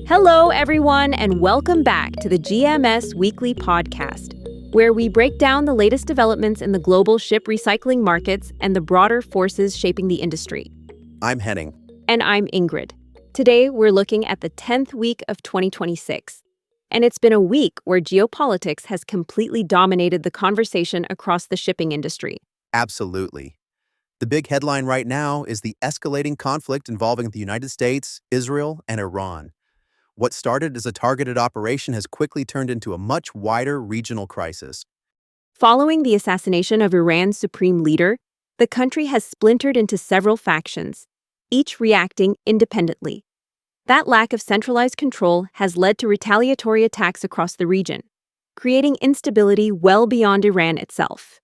Hello, everyone, and welcome back to the GMS Weekly Podcast, where we break down the latest developments in the global ship recycling markets and the broader forces shaping the industry. I'm Henning. And I'm Ingrid. Today, we're looking at the 10th week of 2026. And it's been a week where geopolitics has completely dominated the conversation across the shipping industry. Absolutely. The big headline right now is the escalating conflict involving the United States, Israel, and Iran. What started as a targeted operation has quickly turned into a much wider regional crisis. Following the assassination of Iran's supreme leader, the country has splintered into several factions, each reacting independently. That lack of centralized control has led to retaliatory attacks across the region, creating instability well beyond Iran itself.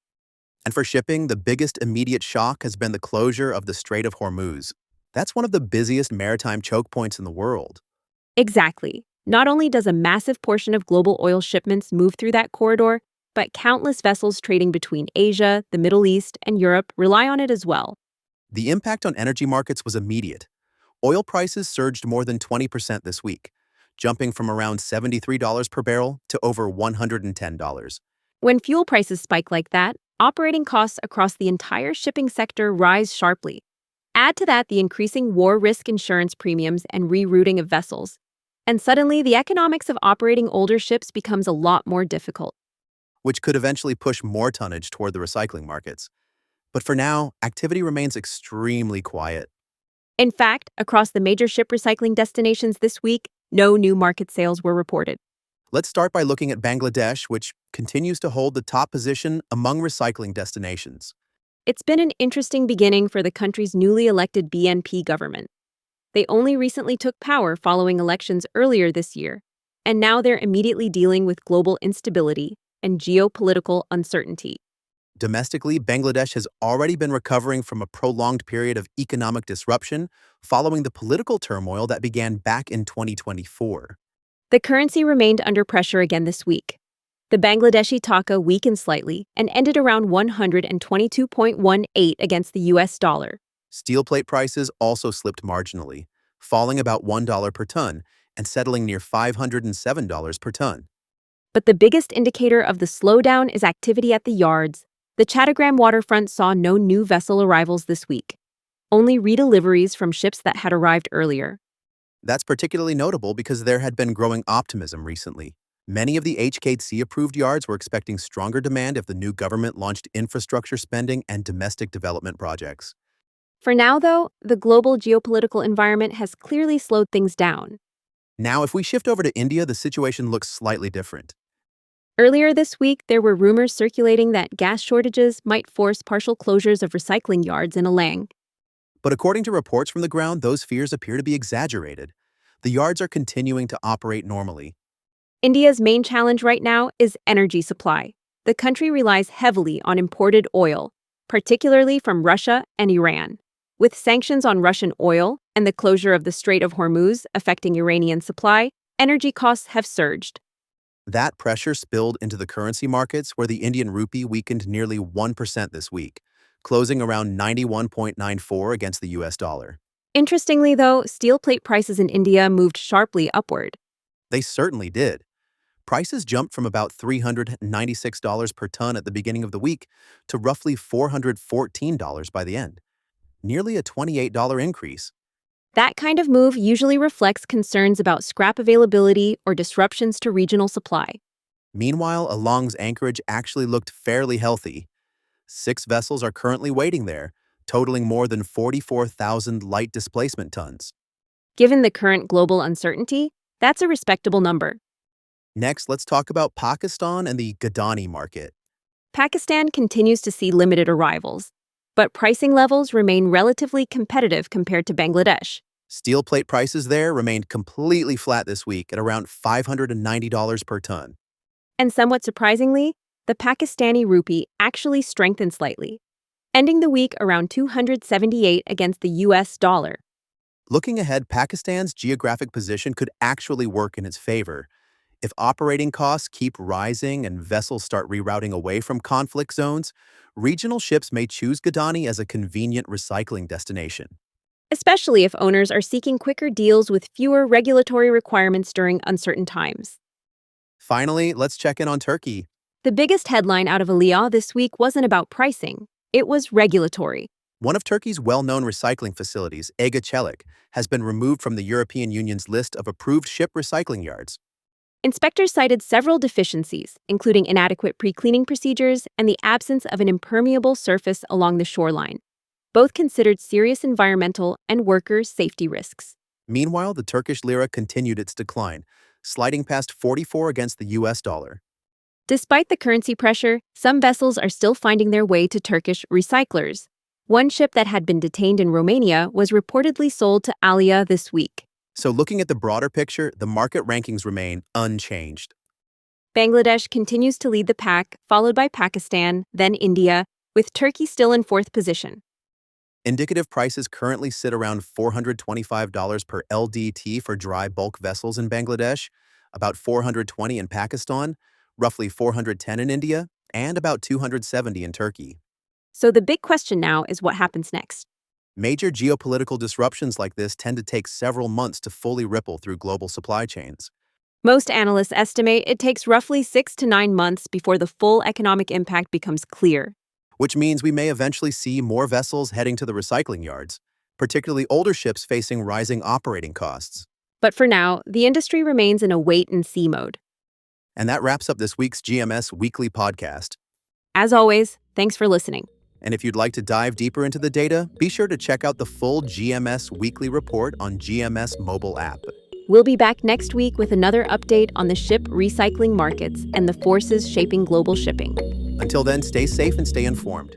And for shipping, the biggest immediate shock has been the closure of the Strait of Hormuz. That's one of the busiest maritime choke points in the world. Exactly. Not only does a massive portion of global oil shipments move through that corridor, but countless vessels trading between Asia, the Middle East, and Europe rely on it as well. The impact on energy markets was immediate. Oil prices surged more than 20% this week, jumping from around $73 per barrel to over $110. When fuel prices spike like that, operating costs across the entire shipping sector rise sharply. Add to that the increasing war risk insurance premiums and rerouting of vessels, and suddenly the economics of operating older ships becomes a lot more difficult. Which could eventually push more tonnage toward the recycling markets. But for now, activity remains extremely quiet. In fact, across the major ship recycling destinations this week, no new market sales were reported. Let's start by looking at Bangladesh, which continues to hold the top position among recycling destinations. It's been an interesting beginning for the country's newly elected BNP government. They only recently took power following elections earlier this year, and now they're immediately dealing with global instability and geopolitical uncertainty. Domestically, Bangladesh has already been recovering from a prolonged period of economic disruption following the political turmoil that began back in 2024. The currency remained under pressure again this week. The Bangladeshi taka weakened slightly and ended around 122.18 against the US dollar. Steel plate prices also slipped marginally, falling about $1 per ton and settling near $507 per ton. But the biggest indicator of the slowdown is activity at the yards. The Chattogram waterfront saw no new vessel arrivals this week, only redeliveries from ships that had arrived earlier. That's particularly notable because there had been growing optimism recently. Many of the HKC-approved yards were expecting stronger demand if the new government launched infrastructure spending and domestic development projects. For now, though, the global geopolitical environment has clearly slowed things down. Now, if we shift over to India, the situation looks slightly different. Earlier this week, there were rumors circulating that gas shortages might force partial closures of recycling yards in Alang. But according to reports from the ground, those fears appear to be exaggerated. The yards are continuing to operate normally. India's main challenge right now is energy supply. The country relies heavily on imported oil, particularly from Russia and Iran. With sanctions on Russian oil and the closure of the Strait of Hormuz affecting Iranian supply, energy costs have surged. That pressure spilled into the currency markets where the Indian rupee weakened nearly 1% this week, closing around 91.94 against the US dollar. Interestingly, though, steel plate prices in India moved sharply upward. They certainly did. Prices jumped from about $396 per ton at the beginning of the week to roughly $414 by the end, nearly a $28 increase. That kind of move usually reflects concerns about scrap availability or disruptions to regional supply. Meanwhile, Along's anchorage actually looked fairly healthy. 6 vessels are currently waiting there, totaling more than 44,000 light displacement tons. Given the current global uncertainty, that's a respectable number. Next, let's talk about Pakistan and the Gadani market. Pakistan continues to see limited arrivals, but pricing levels remain relatively competitive compared to Bangladesh. Steel plate prices there remained completely flat this week at around $590 per ton. And somewhat surprisingly, the Pakistani rupee actually strengthened slightly, ending the week around 278 against the US dollar. Looking ahead, Pakistan's geographic position could actually work in its favor. If operating costs keep rising and vessels start rerouting away from conflict zones, regional ships may choose Gadani as a convenient recycling destination. especially if owners are seeking quicker deals with fewer regulatory requirements during uncertain times. Finally, let's check in on Turkey. The biggest headline out of Aliyah this week wasn't about pricing, it was regulatory. One of Turkey's well-known recycling facilities, Ege Çelik, has been removed from the European Union's list of approved ship recycling yards. Inspectors cited several deficiencies, including inadequate pre-cleaning procedures and the absence of an impermeable surface along the shoreline, both considered serious environmental and workers' safety risks. Meanwhile, the Turkish lira continued its decline, sliding past 44 against the US dollar. Despite the currency pressure, some vessels are still finding their way to Turkish recyclers. One ship that had been detained in Romania was reportedly sold to Aliyah this week. So looking at the broader picture, the market rankings remain unchanged. Bangladesh continues to lead the pack, followed by Pakistan, then India, with Turkey still in fourth position. Indicative prices currently sit around $425 per LDT for dry bulk vessels in Bangladesh, about $420 in Pakistan, roughly $410 in India, and about $270 in Turkey. So the big question now is what happens next. Major geopolitical disruptions like this tend to take several months to fully ripple through global supply chains. Most analysts estimate it takes roughly 6 to 9 months before the full economic impact becomes clear. Which means we may eventually see more vessels heading to the recycling yards, particularly older ships facing rising operating costs. But for now, the industry remains in a wait-and-see mode. And that wraps up this week's GMS Weekly Podcast. As always, thanks for listening. And if you'd like to dive deeper into the data, be sure to check out the full GMS Weekly Report on GMS mobile app. We'll be back next week with another update on the ship recycling markets and the forces shaping global shipping. Until then, stay safe and stay informed.